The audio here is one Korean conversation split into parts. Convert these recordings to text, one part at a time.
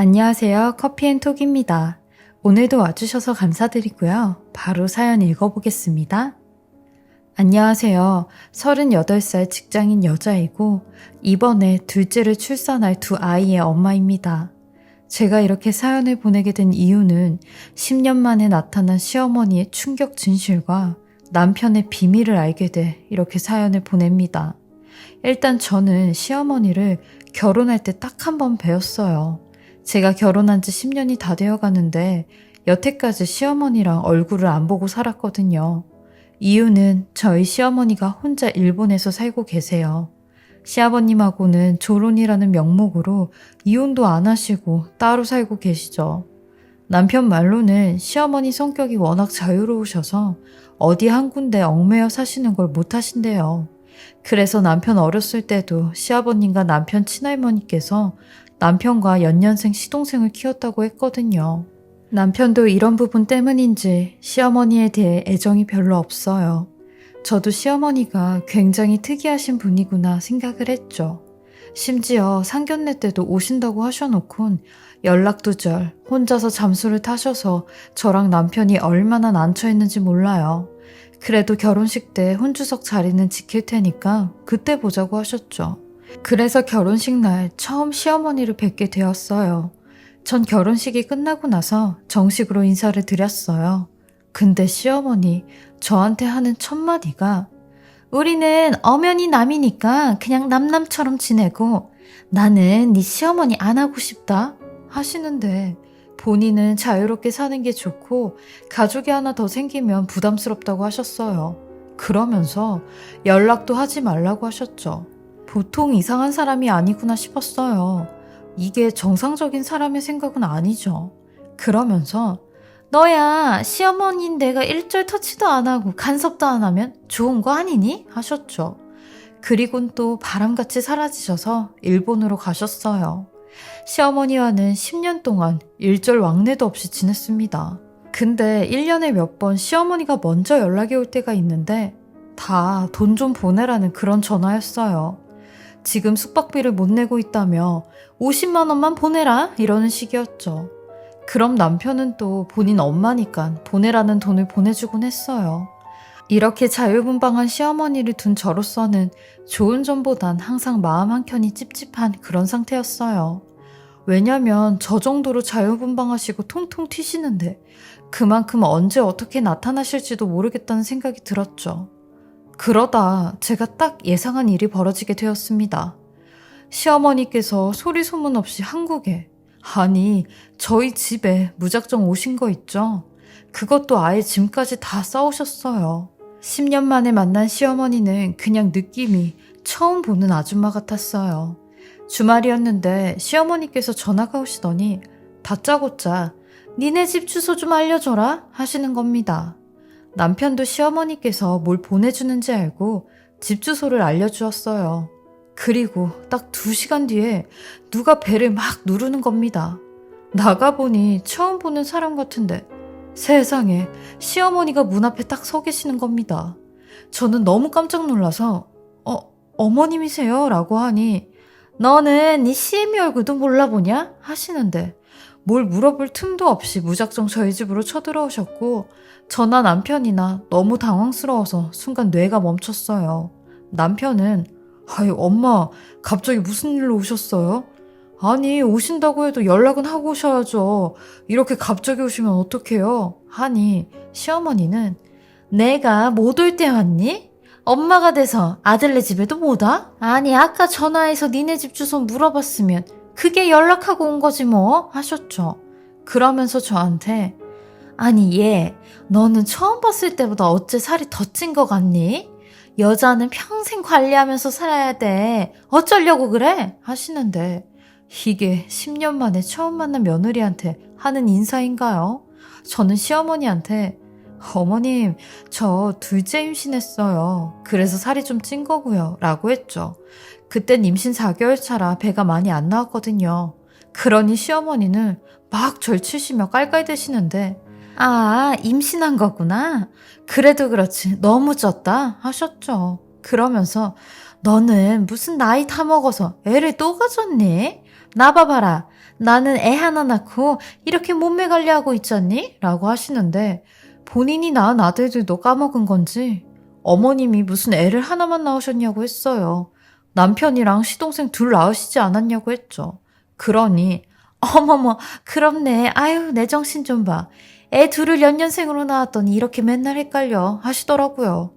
안녕하세요. 커피앤톡입니다. 오늘도 와주셔서 감사드리고요. 바로 사연 읽어보겠습니다. 안녕하세요. 38살 직장인 여자이고 이번에 둘째를 출산할 두 아이의 엄마입니다. 제가 이렇게 사연을 보내게 된 이유는 10년 만에 나타난 시어머니의 충격 진실과 남편의 비밀을 알게 돼 이렇게 사연을 보냅니다. 일단 저는 시어머니를 결혼할 때 딱 한 번 뵈었어요. 제가 결혼한 지 10년이 다 되어 가는데 여태까지 시어머니랑 얼굴을 안 보고 살았거든요. 이유는 저희 시어머니가 혼자 일본에서 살고 계세요. 시아버님하고는 조론이라는 명목으로 이혼도 안 하시고 따로 살고 계시죠. 남편 말로는 시어머니 성격이 워낙 자유로우셔서 어디 한 군데 얽매여 사시는 걸 못 하신대요. 그래서 남편 어렸을 때도 시아버님과 남편 친할머니께서 남편과 연년생 시동생을 키웠다고 했거든요. 남편도 이런 부분 때문인지 시어머니에 대해 애정이 별로 없어요. 저도 시어머니가 굉장히 특이하신 분이구나 생각을 했죠. 심지어 상견례 때도 오신다고 하셔놓곤 연락두절 혼자서 잠수를 타셔서 저랑 남편이 얼마나 난처했는지 몰라요. 그래도 결혼식 때 혼주석 자리는 지킬 테니까 그때 보자고 하셨죠. 그래서 결혼식 날 처음 시어머니를 뵙게 되었어요. 전 결혼식이 끝나고 나서 정식으로 인사를 드렸어요. 근데 시어머니 저한테 하는 첫 마디가 우리는 엄연히 남이니까 그냥 남남처럼 지내고 나는 네 시어머니 안 하고 싶다 하시는데 본인은 자유롭게 사는 게 좋고 가족이 하나 더 생기면 부담스럽다고 하셨어요. 그러면서 연락도 하지 말라고 하셨죠. 보통 이상한 사람이 아니구나 싶었어요. 이게 정상적인 사람의 생각은 아니죠. 그러면서 너야 시어머니인 내가 일절 터치도 안 하고 간섭도 안 하면 좋은 거 아니니? 하셨죠. 그리곤 또 바람같이 사라지셔서 일본으로 가셨어요. 시어머니와는 10년 동안 일절 왕래도 없이 지냈습니다. 근데 1년에 몇 번 시어머니가 먼저 연락이 올 때가 있는데 다 돈 좀 보내라는 그런 전화였어요. 지금 숙박비를 못 내고 있다며 50만 원만 보내라 이러는 식이었죠. 그럼 남편은 또 본인 엄마니까 보내라는 돈을 보내주곤 했어요. 이렇게 자유분방한 시어머니를 둔 저로서는 좋은 점보단 항상 마음 한켠이 찝찝한 그런 상태였어요. 왜냐면 저 정도로 자유분방하시고 통통 튀시는데 그만큼 언제 어떻게 나타나실지도 모르겠다는 생각이 들었죠. 그러다 제가 딱 예상한 일이 벌어지게 되었습니다. 시어머니께서 소리 소문 없이 한국에, 아니 저희 집에 무작정 오신 거 있죠? 그것도 아예 짐까지 다 싸오셨어요. 10년 만에 만난 시어머니는 그냥 느낌이 처음 보는 아줌마 같았어요. 주말이었는데 시어머니께서 전화가 오시더니 다짜고짜 니네 집 주소 좀 알려줘라 하시는 겁니다. 남편도 시어머니께서 뭘 보내주는지 알고 집 주소를 알려주었어요. 그리고 딱 2시간 뒤에 누가 배를 막 누르는 겁니다. 나가보니 처음 보는 사람 같은데 세상에 시어머니가 문 앞에 딱 서 계시는 겁니다. 저는 너무 깜짝 놀라서 어머님이세요? 라고 하니 너는 네 시애미 얼굴도 몰라보냐? 하시는데 뭘 물어볼 틈도 없이 무작정 저희 집으로 쳐들어오셨고 저나 남편이나 너무 당황스러워서 순간 뇌가 멈췄어요. 남편은 아유 엄마 갑자기 무슨 일로 오셨어요? 아니 오신다고 해도 연락은 하고 오셔야죠. 이렇게 갑자기 오시면 어떡해요? 하니 시어머니는 내가 못 올 때 왔니? 엄마가 돼서 아들네 집에도 못 와? 아니 아까 전화해서 니네 집 주소 물어봤으면 그게 연락하고 온 거지 뭐 하셨죠. 그러면서 저한테 아니 얘 너는 처음 봤을 때보다 어째 살이 더 찐 거 같니? 여자는 평생 관리하면서 살아야 돼. 어쩌려고 그래? 하시는데 이게 10년 만에 처음 만난 며느리한테 하는 인사인가요? 저는 시어머니한테 어머님 저 둘째 임신했어요. 그래서 살이 좀 찐 거고요 라고 했죠. 그땐 임신 4개월 차라 배가 많이 안 나왔거든요. 그러니 시어머니는 막 절치시며 깔깔대시는데 아 임신한 거구나. 그래도 그렇지 너무 쪘다 하셨죠. 그러면서 너는 무슨 나이 다 먹어서 애를 또 가졌니? 나 봐봐라. 나는 애 하나 낳고 이렇게 몸매 관리하고 있잖니? 라고 하시는데 본인이 낳은 아들들도 까먹은 건지 어머님이 무슨 애를 하나만 낳으셨냐고 했어요. 남편이랑 시동생 둘 낳으시지 않았냐고 했죠. 그러니 어머머 그렇네. 아유 내 정신 좀 봐. 애 둘을 연년생으로 낳았더니 이렇게 맨날 헷갈려 하시더라고요.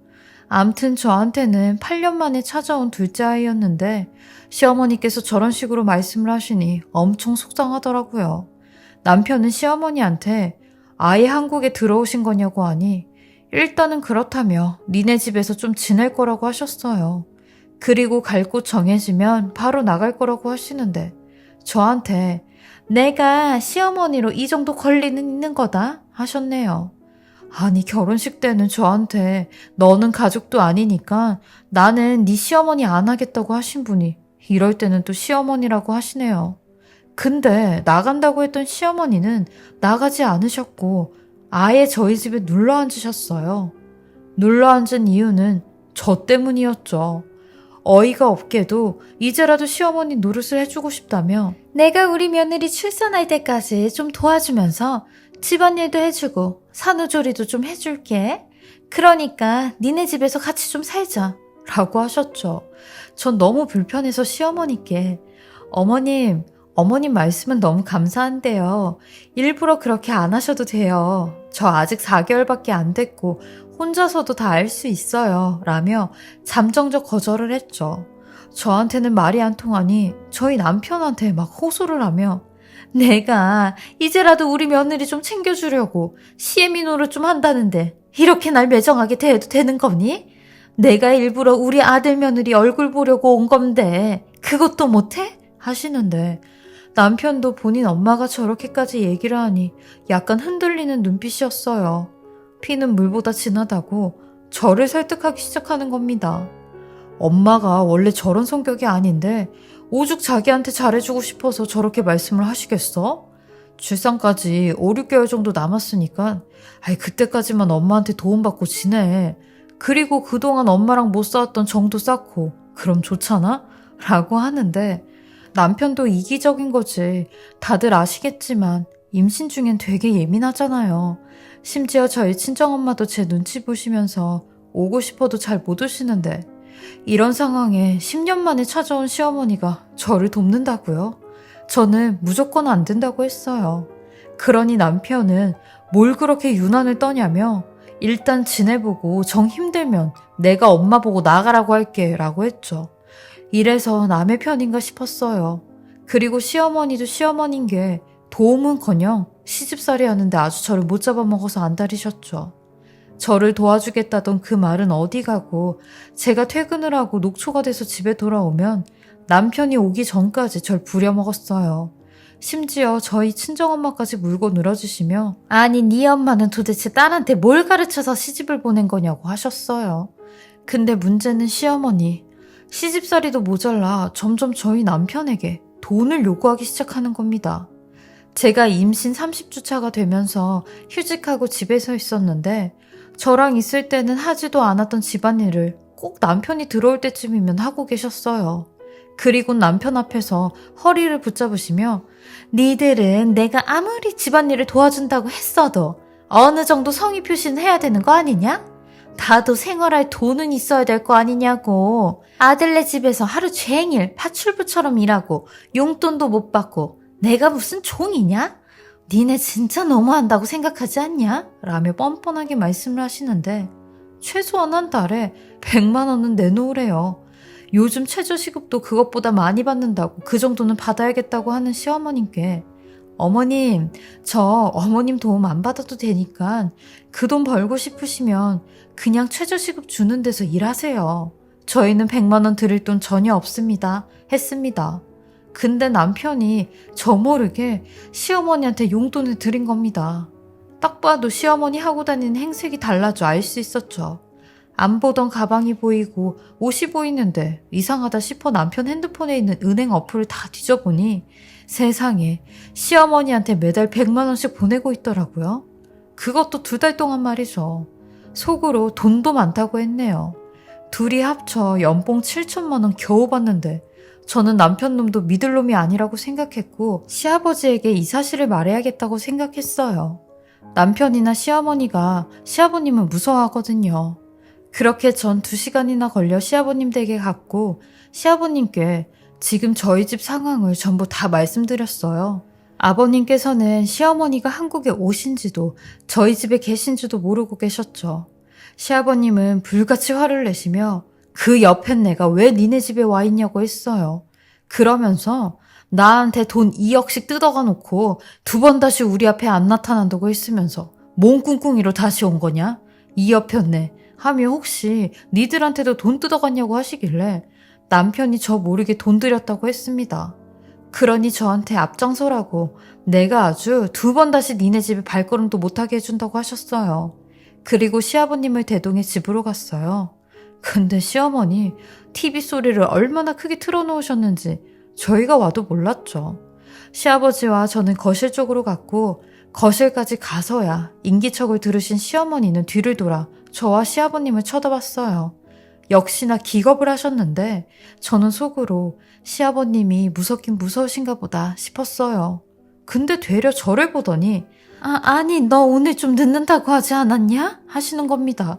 암튼 저한테는 8년 만에 찾아온 둘째 아이였는데 시어머니께서 저런 식으로 말씀을 하시니 엄청 속상하더라고요. 남편은 시어머니한테 아예 한국에 들어오신 거냐고 하니 일단은 그렇다며 니네 집에서 좀 지낼 거라고 하셨어요. 그리고 갈 곳 정해지면 바로 나갈 거라고 하시는데 저한테 내가 시어머니로 이 정도 권리는 있는 거다 하셨네요. 아니 결혼식 때는 저한테 너는 가족도 아니니까 나는 네 시어머니 안 하겠다고 하신 분이 이럴 때는 또 시어머니라고 하시네요. 근데 나간다고 했던 시어머니는 나가지 않으셨고 아예 저희 집에 눌러 앉으셨어요. 눌러 앉은 이유는 저 때문이었죠. 어이가 없게도 이제라도 시어머니 노릇을 해주고 싶다며 내가 우리 며느리 출산할 때까지 좀 도와주면서 집안일도 해주고 산후조리도 좀 해줄게. 그러니까 니네 집에서 같이 좀 살자 라고 하셨죠. 전 너무 불편해서 시어머니께 어머님 말씀은 너무 감사한데요. 일부러 그렇게 안 하셔도 돼요. 저 아직 4개월밖에 안 됐고 혼자서도 다 알 수 있어요 라며 잠정적 거절을 했죠. 저한테는 말이 안 통하니 저희 남편한테 막 호소를 하며 내가 이제라도 우리 며느리 좀 챙겨주려고 시애미 노릇 좀 한다는데 이렇게 날 매정하게 대해도 되는 거니? 내가 일부러 우리 아들 며느리 얼굴 보려고 온 건데 그것도 못해? 하시는데 남편도 본인 엄마가 저렇게까지 얘기를 하니 약간 흔들리는 눈빛이었어요. 피는 물보다 진하다고 저를 설득하기 시작하는 겁니다. 엄마가 원래 저런 성격이 아닌데 오죽 자기한테 잘해주고 싶어서 저렇게 말씀을 하시겠어? 출산까지 5, 6개월 정도 남았으니까 그때까지만 엄마한테 도움받고 지내. 그리고 그동안 엄마랑 못 싸웠던 정도 쌓고 그럼 좋잖아? 라고 하는데 남편도 이기적인 거지. 다들 아시겠지만 임신 중엔 되게 예민하잖아요. 심지어 저희 친정엄마도 제 눈치 보시면서 오고 싶어도 잘 못 오시는데 이런 상황에 10년 만에 찾아온 시어머니가 저를 돕는다고요? 저는 무조건 안 된다고 했어요. 그러니 남편은 뭘 그렇게 유난을 떠냐며 일단 지내보고 정 힘들면 내가 엄마 보고 나가라고 할게 라고 했죠. 이래서 남의 편인가 싶었어요. 그리고 시어머니도 시어머니인 게 도움은커녕 시집살이 하는데 아주 저를 못 잡아먹어서 안달이셨죠. 저를 도와주겠다던 그 말은 어디 가고 제가 퇴근을 하고 녹초가 돼서 집에 돌아오면 남편이 오기 전까지 절 부려먹었어요. 심지어 저희 친정엄마까지 물고 늘어지시며 아니 네 엄마는 도대체 딸한테 뭘 가르쳐서 시집을 보낸 거냐고 하셨어요. 근데 문제는 시어머니. 시집살이도 모자라 점점 저희 남편에게 돈을 요구하기 시작하는 겁니다. 제가 임신 30주차가 되면서 휴직하고 집에서 있었는데 저랑 있을 때는 하지도 않았던 집안일을 꼭 남편이 들어올 때쯤이면 하고 계셨어요. 그리고 남편 앞에서 허리를 붙잡으시며 니들은 내가 아무리 집안일을 도와준다고 했어도 어느 정도 성의 표시는 해야 되는 거 아니냐? 나도 생활할 돈은 있어야 될 거 아니냐고. 아들네 집에서 하루 종일 파출부처럼 일하고 용돈도 못 받고 내가 무슨 종이냐? 니네 진짜 너무한다고 생각하지 않냐? 라며 뻔뻔하게 말씀을 하시는데 최소한 한 달에 100만 원은 내놓으래요. 요즘 최저시급도 그것보다 많이 받는다고 그 정도는 받아야겠다고 하는 시어머님께 어머님, 저 어머님 도움 안 받아도 되니까 그 돈 벌고 싶으시면 그냥 최저시급 주는 데서 일하세요. 저희는 100만 원 드릴 돈 전혀 없습니다. 했습니다. 근데 남편이 저 모르게 시어머니한테 용돈을 드린 겁니다. 딱 봐도 시어머니 하고 다니는 행색이 달라져 알 수 있었죠. 안 보던 가방이 보이고 옷이 보이는데 이상하다 싶어 남편 핸드폰에 있는 은행 어플을 다 뒤져보니 세상에 시어머니한테 매달 100만 원씩 보내고 있더라고요. 그것도 2달 동안 말이죠. 속으로 돈도 많다고 했네요. 둘이 합쳐 연봉 7천만 원 겨우 받는데 저는 남편 놈도 믿을 놈이 아니라고 생각했고 시아버지에게 이 사실을 말해야겠다고 생각했어요. 남편이나 시어머니가 시아버님은 무서워하거든요. 그렇게 전 2시간이나 걸려 시아버님 댁에 갔고 시아버님께 지금 저희 집 상황을 전부 다 말씀드렸어요. 아버님께서는 시어머니가 한국에 오신지도 저희 집에 계신지도 모르고 계셨죠. 시아버님은 불같이 화를 내시며 그 옆엔 내가 왜 니네 집에 와 있냐고 했어요. 그러면서 나한테 돈 2억씩 뜯어가 놓고 2번 다시 우리 앞에 안 나타난다고 했으면서 뭔 꿍꿍이로 다시 온 거냐? 이 옆였네 하며 혹시 니들한테도 돈 뜯어갔냐고 하시길래 남편이 저 모르게 돈 들였다고 했습니다. 그러니 저한테 앞장서라고 내가 아주 2번 다시 니네 집에 발걸음도 못하게 해준다고 하셨어요. 그리고 시아버님을 대동해 집으로 갔어요. 근데 시어머니 TV 소리를 얼마나 크게 틀어놓으셨는지 저희가 와도 몰랐죠. 시아버지와 저는 거실 쪽으로 갔고 거실까지 가서야 인기척을 들으신 시어머니는 뒤를 돌아 저와 시아버님을 쳐다봤어요. 역시나 기겁을 하셨는데 저는 속으로 시아버님이 무섭긴 무서우신가 보다 싶었어요. 근데 되려 저를 보더니 아니 너 오늘 좀 늦는다고 하지 않았냐? 하시는 겁니다.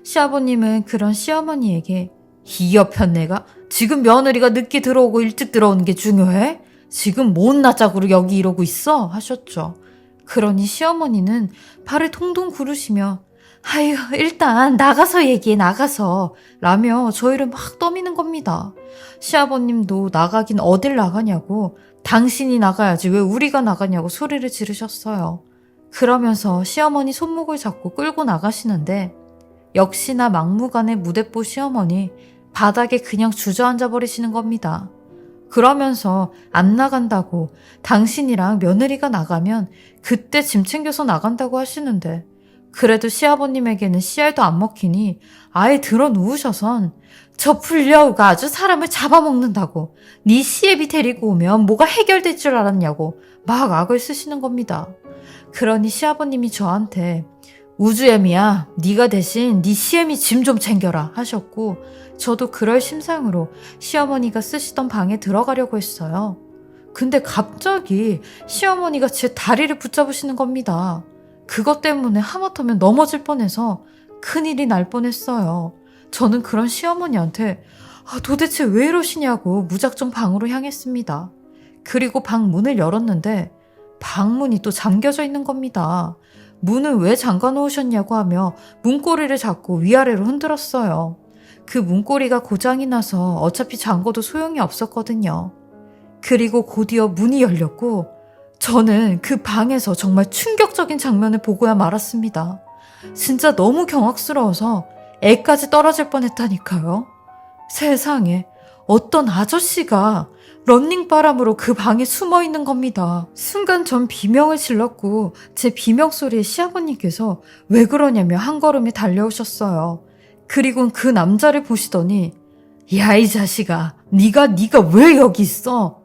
시아버님은 그런 시어머니에게 이 옆편 내가 지금 며느리가 늦게 들어오고 일찍 들어오는 게 중요해? 지금 뭔 나짝으로 여기 이러고 있어? 하셨죠. 그러니 시어머니는 발을 통통 구르시며 아유 일단 나가서 얘기해 나가서 라며 저희를 막 떠미는 겁니다. 시아버님도 나가긴 어딜 나가냐고 당신이 나가야지 왜 우리가 나가냐고 소리를 지르셨어요. 그러면서 시어머니 손목을 잡고 끌고 나가시는데 역시나 막무가내 무대뽀 시어머니 바닥에 그냥 주저앉아 버리시는 겁니다. 그러면서 안 나간다고 당신이랑 며느리가 나가면 그때 짐 챙겨서 나간다고 하시는데 그래도 시아버님에게는 씨알도 안 먹히니 아예 들어 누우셔선 저 불려우가 아주 사람을 잡아먹는다고 네 시애비 데리고 오면 뭐가 해결될 줄 알았냐고 막 악을 쓰시는 겁니다. 그러니 시아버님이 저한테 우주애미야 네가 대신 네 시애미 짐 좀 챙겨라 하셨고 저도 그럴 심상으로 시어머니가 쓰시던 방에 들어가려고 했어요. 근데 갑자기 시어머니가 제 다리를 붙잡으시는 겁니다. 그것 때문에 하마터면 넘어질 뻔해서 큰일이 날 뻔했어요. 저는 그런 시어머니한테 도대체 왜 이러시냐고 무작정 방으로 향했습니다. 그리고 방 문을 열었는데 방문이 또 잠겨져 있는 겁니다. 문을 왜 잠가 놓으셨냐고 하며 문고리를 잡고 위아래로 흔들었어요. 그 문고리가 고장이 나서 어차피 잠궈도 소용이 없었거든요. 그리고 곧이어 문이 열렸고 저는 그 방에서 정말 충격적인 장면을 보고야 말았습니다. 진짜 너무 경악스러워서 애까지 떨어질 뻔했다니까요. 세상에 어떤 아저씨가 런닝바람으로 그 방에 숨어 있는 겁니다. 순간 전 비명을 질렀고 제 비명 소리에 시아버님께서 왜 그러냐며 한 걸음에 달려오셨어요. 그리고 그 남자를 보시더니 야 이 자식아 네가 왜 여기 있어?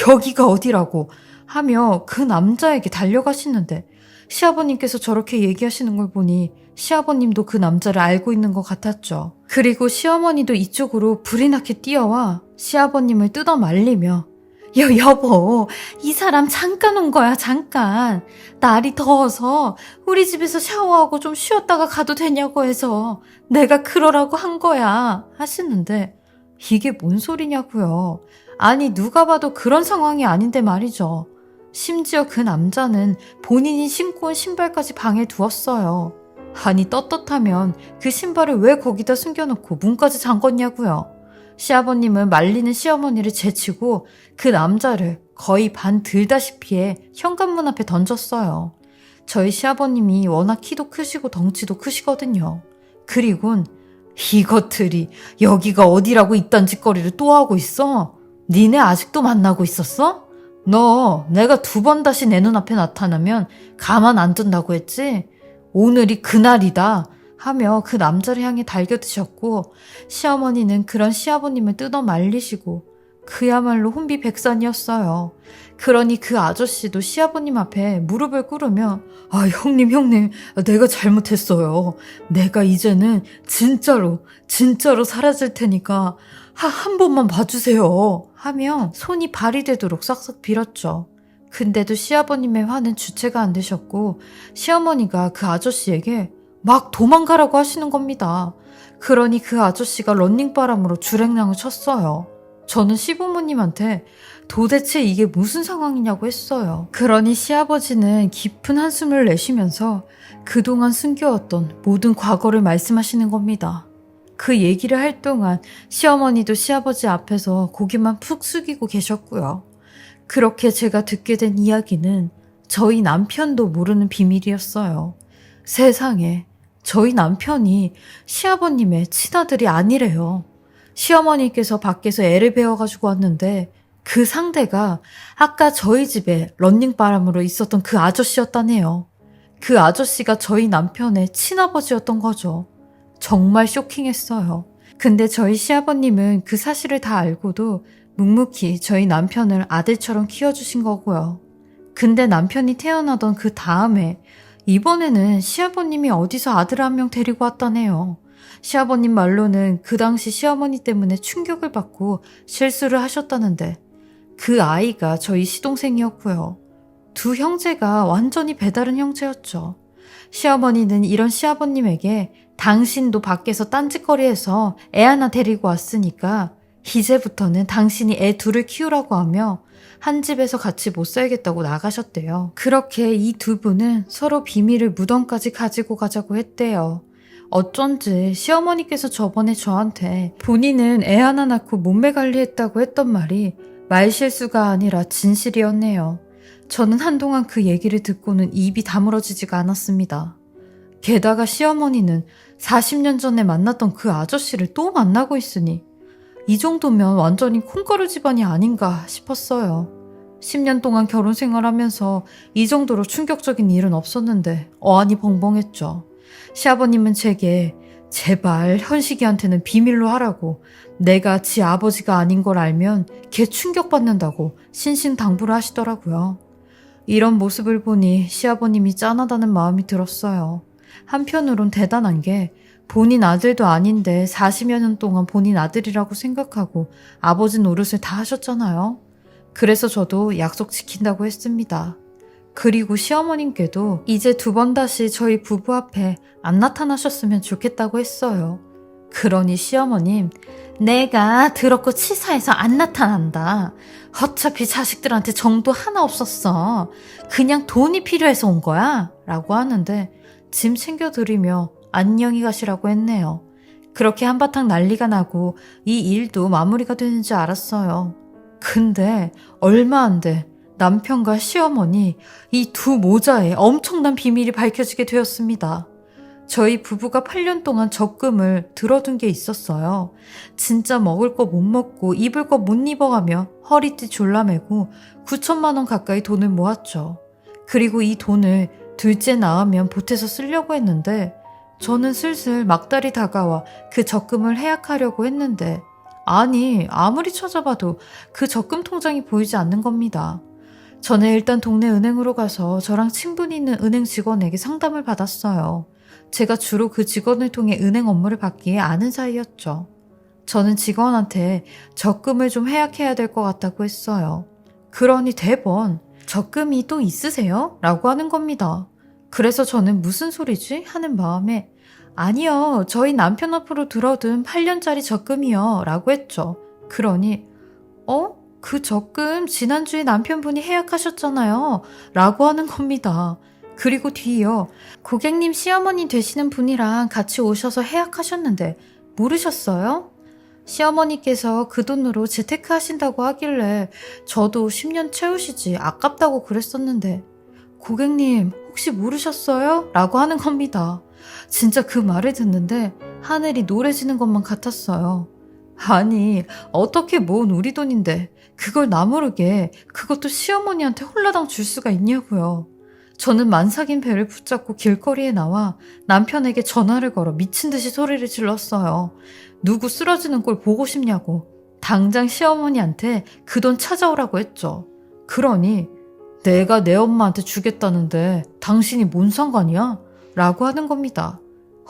여기가 어디라고 하며 그 남자에게 달려가시는데 시아버님께서 저렇게 얘기하시는 걸 보니 시아버님도 그 남자를 알고 있는 것 같았죠. 그리고 시어머니도 이쪽으로 불이 나게 뛰어와 시아버님을 뜯어 말리며 여보 이 사람 잠깐 온 거야 잠깐 날이 더워서 우리 집에서 샤워하고 좀 쉬었다가 가도 되냐고 해서 내가 그러라고 한 거야 하시는데 이게 뭔 소리냐고요. 아니 누가 봐도 그런 상황이 아닌데 말이죠. 심지어 그 남자는 본인이 신고 온 신발까지 방에 두었어요. 아니 떳떳하면 그 신발을 왜 거기다 숨겨놓고 문까지 잠궜냐고요. 시아버님은 말리는 시어머니를 제치고 그 남자를 거의 반 들다시피 해 현관문 앞에 던졌어요. 저희 시아버님이 워낙 키도 크시고 덩치도 크시거든요. 그리곤 이것들이 여기가 어디라고 이딴 짓거리를 또 하고 있어? 니네 아직도 만나고 있었어? 너 내가 2번 다시 내 눈앞에 나타나면 가만 안 둔다고 했지? 오늘이 그날이다 하며 그 남자를 향해 달겨드셨고 시어머니는 그런 시아버님을 뜯어 말리시고 그야말로 혼비백산이었어요. 그러니 그 아저씨도 시아버님 앞에 무릎을 꿇으며 형님, 내가 잘못했어요. 내가 이제는 진짜로 사라질 테니까 한 번만 봐주세요. 하며 손이 발이 되도록 싹싹 빌었죠. 근데도 시아버님의 화는 주체가 안 되셨고 시어머니가 그 아저씨에게 막 도망가라고 하시는 겁니다. 그러니 그 아저씨가 런닝바람으로 주랭랑을 쳤어요. 저는 시부모님한테 도대체 이게 무슨 상황이냐고 했어요. 그러니 시아버지는 깊은 한숨을 내쉬면서 그동안 숨겨왔던 모든 과거를 말씀하시는 겁니다. 그 얘기를 할 동안 시어머니도 시아버지 앞에서 고개만 푹 숙이고 계셨고요. 그렇게 제가 듣게 된 이야기는 저희 남편도 모르는 비밀이었어요. 세상에, 저희 남편이 시아버님의 친아들이 아니래요. 시어머니께서 밖에서 애를 베어가지고 왔는데 그 상대가 아까 저희 집에 런닝바람으로 있었던 그 아저씨였다네요. 그 아저씨가 저희 남편의 친아버지였던 거죠. 정말 쇼킹했어요. 근데 저희 시아버님은 그 사실을 다 알고도 묵묵히 저희 남편을 아들처럼 키워주신 거고요. 근데 남편이 태어나던 그 다음에 이번에는 시아버님이 어디서 아들 한 명 데리고 왔다네요. 시아버님 말로는 그 당시 시어머니 때문에 충격을 받고 실수를 하셨다는데 그 아이가 저희 시동생이었고요. 두 형제가 완전히 배다른 형제였죠. 시어머니는 이런 시아버님에게 당신도 밖에서 딴짓거리해서 애 하나 데리고 왔으니까 이제부터는 당신이 애 둘을 키우라고 하며 한 집에서 같이 못 살겠다고 나가셨대요. 그렇게 이 두 분은 서로 비밀을 무덤까지 가지고 가자고 했대요. 어쩐지 시어머니께서 저번에 저한테 본인은 애 하나 낳고 몸매 관리했다고 했던 말이 말실수가 아니라 진실이었네요. 저는 한동안 그 얘기를 듣고는 입이 다물어지지가 않았습니다. 게다가 시어머니는 40년 전에 만났던 그 아저씨를 또 만나고 있으니 이 정도면 완전히 콩가루 집안이 아닌가 싶었어요. 10년 동안 결혼 생활하면서 이 정도로 충격적인 일은 없었는데 어안이 벙벙했죠. 시아버님은 제게 제발 현식이한테는 비밀로 하라고, 내가 지 아버지가 아닌 걸 알면 걔 충격받는다고 신신당부를 하시더라고요. 이런 모습을 보니 시아버님이 짠하다는 마음이 들었어요. 한편으론 대단한 게 본인 아들도 아닌데 40여 년 동안 본인 아들이라고 생각하고 아버지 노릇을 다 하셨잖아요. 그래서 저도 약속 지킨다고 했습니다. 그리고 시어머님께도 이제 두 번 다시 저희 부부 앞에 안 나타나셨으면 좋겠다고 했어요. 그러니 시어머님, 내가 더럽고 치사해서 안 나타난다. 어차피 자식들한테 정도 하나 없었어. 그냥 돈이 필요해서 온 거야. 라고 하는데 짐 챙겨드리며 안녕히 가시라고 했네요. 그렇게 한바탕 난리가 나고 이 일도 마무리가 되는 줄 알았어요. 근데 얼마 안 돼 남편과 시어머니 이 두 모자에 엄청난 비밀이 밝혀지게 되었습니다. 저희 부부가 8년 동안 적금을 들어둔 게 있었어요. 진짜 먹을 거 못 먹고 입을 거 못 입어가며 허리띠 졸라매고 9천만 원 가까이 돈을 모았죠. 그리고 이 돈을 둘째 낳으면 보태서 쓰려고 했는데 저는 슬슬 막달이 다가와 그 적금을 해약하려고 했는데 아무리 찾아봐도 그 적금 통장이 보이지 않는 겁니다. 저는 일단 동네 은행으로 가서 저랑 친분이 있는 은행 직원에게 상담을 받았어요. 제가 주로 그 직원을 통해 은행 업무를 받기에 아는 사이였죠. 저는 직원한테 적금을 좀 해약해야 될 것 같다고 했어요. 그러니 대번 적금이 또 있으세요? 라고 하는 겁니다. 그래서 저는 무슨 소리지? 하는 마음에 아니요, 저희 남편 앞으로 들어둔 8년짜리 적금이요 라고 했죠. 그러니 그 적금 지난주에 남편분이 해약하셨잖아요 라고 하는 겁니다. 그리고 뒤이어 고객님 시어머니 되시는 분이랑 같이 오셔서 해약하셨는데 모르셨어요? 시어머니께서 그 돈으로 재테크 하신다고 하길래 저도 10년 채우시지 아깝다고 그랬었는데 고객님 혹시 모르셨어요? 라고 하는 겁니다. 진짜 그 말을 듣는데 하늘이 노래지는 것만 같았어요. 아니 어떻게 모은 우리 돈인데 그걸 나 모르게 그것도 시어머니한테 홀라당 줄 수가 있냐고요. 저는 만삭인 배를 붙잡고 길거리에 나와 남편에게 전화를 걸어 미친 듯이 소리를 질렀어요. 누구 쓰러지는 꼴 보고 싶냐고. 당장 시어머니한테 그 돈 찾아오라고 했죠. 그러니 내가 내 엄마한테 주겠다는데 당신이 뭔 상관이야? 라고 하는 겁니다.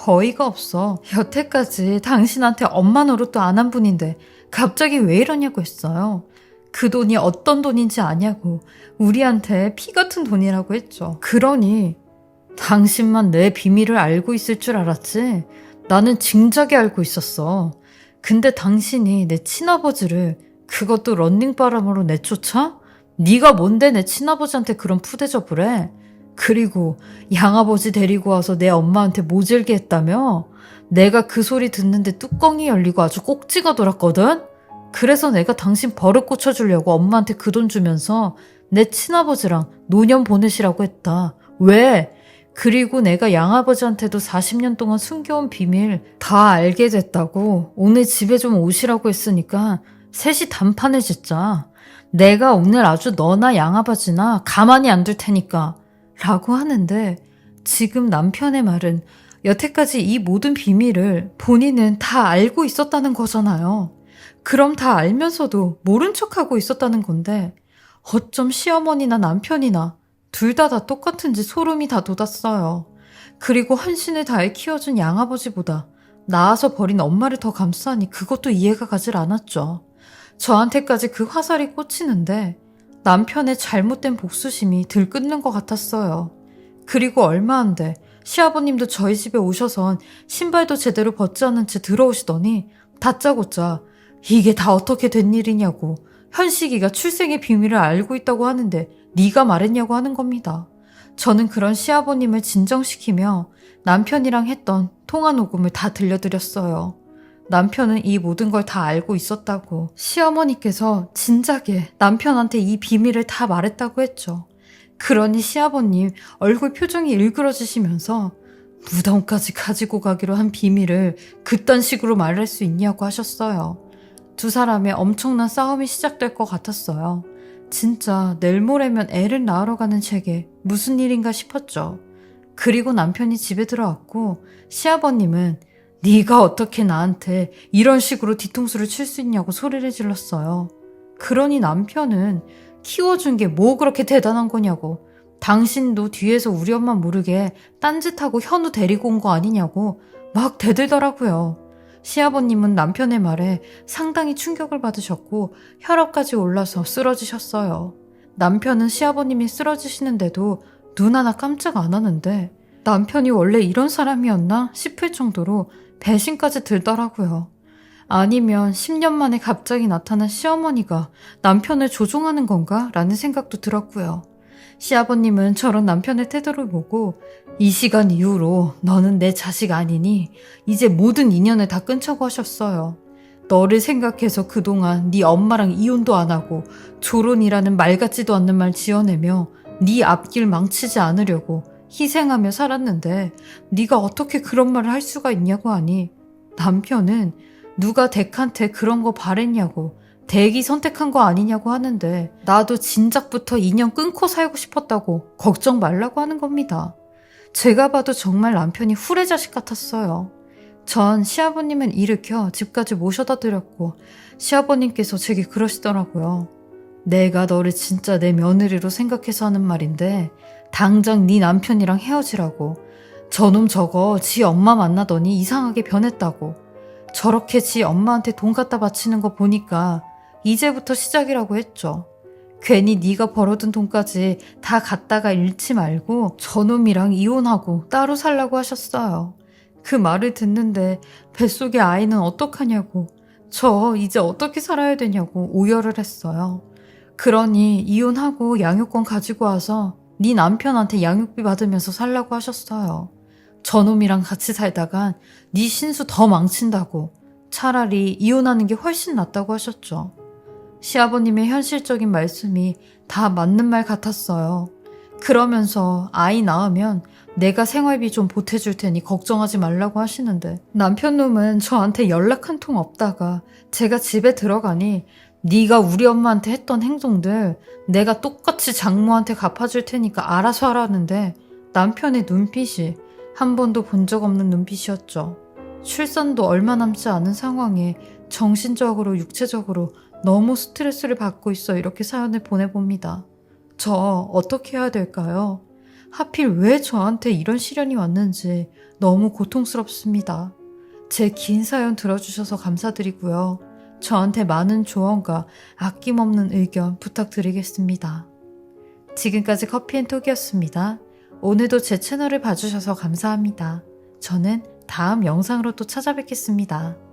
어이가 없어. 여태까지 당신한테 엄마 노릇도 안 한 분인데 갑자기 왜 이러냐고 했어요. 그 돈이 어떤 돈인지 아냐고 우리한테 피 같은 돈이라고 했죠. 그러니 당신만 내 비밀을 알고 있을 줄 알았지? 나는 진작에 알고 있었어. 근데 당신이 내 친아버지를 그것도 런닝바람으로 내쫓아? 네가 뭔데 내 친아버지한테 그런 푸대접을 해? 그리고 양아버지 데리고 와서 내 엄마한테 모질게 했다며? 내가 그 소리 듣는데 뚜껑이 열리고 아주 꼭지가 돌았거든? 그래서 내가 당신 버릇 고쳐주려고 엄마한테 그 돈 주면서 내 친아버지랑 노년 보내시라고 했다. 왜? 그리고 내가 양아버지한테도 40년 동안 숨겨온 비밀 다 알게 됐다고 오늘 집에 좀 오시라고 했으니까 셋이 단판을 짓자. 내가 오늘 아주 너나 양아버지나 가만히 안 둘 테니까 라고 하는데 지금 남편의 말은 여태까지 이 모든 비밀을 본인은 다 알고 있었다는 거잖아요. 그럼 다 알면서도 모른 척하고 있었다는 건데 어쩜 시어머니나 남편이나 둘 다 똑같은지 소름이 다 돋았어요. 그리고 헌신을 다해 키워준 양아버지보다 낳아서 버린 엄마를 더 감싸니 그것도 이해가 가질 않았죠. 저한테까지 그 화살이 꽂히는데 남편의 잘못된 복수심이 들끓는 것 같았어요. 그리고 얼마 안 돼 시아버님도 저희 집에 오셔선 신발도 제대로 벗지 않은 채 들어오시더니 다짜고짜 이게 다 어떻게 된 일이냐고 현식이가 출생의 비밀을 알고 있다고 하는데 네가 말했냐고 하는 겁니다. 저는 그런 시아버님을 진정시키며 남편이랑 했던 통화 녹음을 다 들려드렸어요. 남편은 이 모든 걸 다 알고 있었다고 시어머니께서 진작에 남편한테 이 비밀을 다 말했다고 했죠. 그러니 시아버님 얼굴 표정이 일그러지시면서 무덤까지 가지고 가기로 한 비밀을 그딴 식으로 말할 수 있냐고 하셨어요. 두 사람의 엄청난 싸움이 시작될 것 같았어요. 진짜 내일 모레면 애를 낳으러 가는 제게 무슨 일인가 싶었죠. 그리고 남편이 집에 들어왔고 시아버님은 네가 어떻게 나한테 이런 식으로 뒤통수를 칠 수 있냐고 소리를 질렀어요. 그러니 남편은 키워준 게 뭐 그렇게 대단한 거냐고 당신도 뒤에서 우리 엄마 모르게 딴짓하고 현우 데리고 온 거 아니냐고 막 대들더라고요. 시아버님은 남편의 말에 상당히 충격을 받으셨고 혈압까지 올라서 쓰러지셨어요. 남편은 시아버님이 쓰러지시는데도 눈 하나 깜짝 안 하는데 남편이 원래 이런 사람이었나 싶을 정도로 배신까지 들더라고요. 아니면 10년 만에 갑자기 나타난 시어머니가 남편을 조종하는 건가? 라는 생각도 들었고요. 시아버님은 저런 남편의 태도를 보고 이 시간 이후로 너는 내 자식 아니니 이제 모든 인연을 다 끊자고 하셨어요. 너를 생각해서 그동안 네 엄마랑 이혼도 안 하고 조론이라는 말 같지도 않는 말 지어내며 네 앞길 망치지 않으려고 희생하며 살았는데 네가 어떻게 그런 말을 할 수가 있냐고 하니 남편은 누가 덱한테 그런 거 바랬냐고 덱이 선택한 거 아니냐고 하는데 나도 진작부터 인연 끊고 살고 싶었다고 걱정 말라고 하는 겁니다. 제가 봐도 정말 남편이 후레자식 같았어요. 전 시아버님은 일으켜 집까지 모셔다 드렸고 시아버님께서 제게 그러시더라고요. 내가 너를 진짜 내 며느리로 생각해서 하는 말인데 당장 네 남편이랑 헤어지라고. 저놈 저거 지 엄마 만나더니 이상하게 변했다고. 저렇게 지 엄마한테 돈 갖다 바치는 거 보니까 이제부터 시작이라고 했죠. 괜히 네가 벌어둔 돈까지 다 갖다가 잃지 말고 저놈이랑 이혼하고 따로 살라고 하셨어요. 그 말을 듣는데 뱃속의 아이는 어떡하냐고 저 이제 어떻게 살아야 되냐고 오열을 했어요. 그러니 이혼하고 양육권 가지고 와서 네 남편한테 양육비 받으면서 살라고 하셨어요. 저놈이랑 같이 살다간 네 신수 더 망친다고 차라리 이혼하는 게 훨씬 낫다고 하셨죠. 시아버님의 현실적인 말씀이 다 맞는 말 같았어요. 그러면서 아이 낳으면 내가 생활비 좀 보태줄 테니 걱정하지 말라고 하시는데 남편 놈은 저한테 연락 한 통 없다가 제가 집에 들어가니 네가 우리 엄마한테 했던 행동들 내가 똑같이 장모한테 갚아줄 테니까 알아서 하라는데 남편의 눈빛이 한 번도 본 적 없는 눈빛이었죠. 출산도 얼마 남지 않은 상황에 정신적으로, 육체적으로 너무 스트레스를 받고 있어 이렇게 사연을 보내봅니다. 저 어떻게 해야 될까요? 하필 왜 저한테 이런 시련이 왔는지 너무 고통스럽습니다. 제 긴 사연 들어주셔서 감사드리고요. 저한테 많은 조언과 아낌없는 의견 부탁드리겠습니다. 지금까지 커피앤톡이었습니다. 오늘도 제 채널을 봐주셔서 감사합니다. 저는 다음 영상으로 또 찾아뵙겠습니다.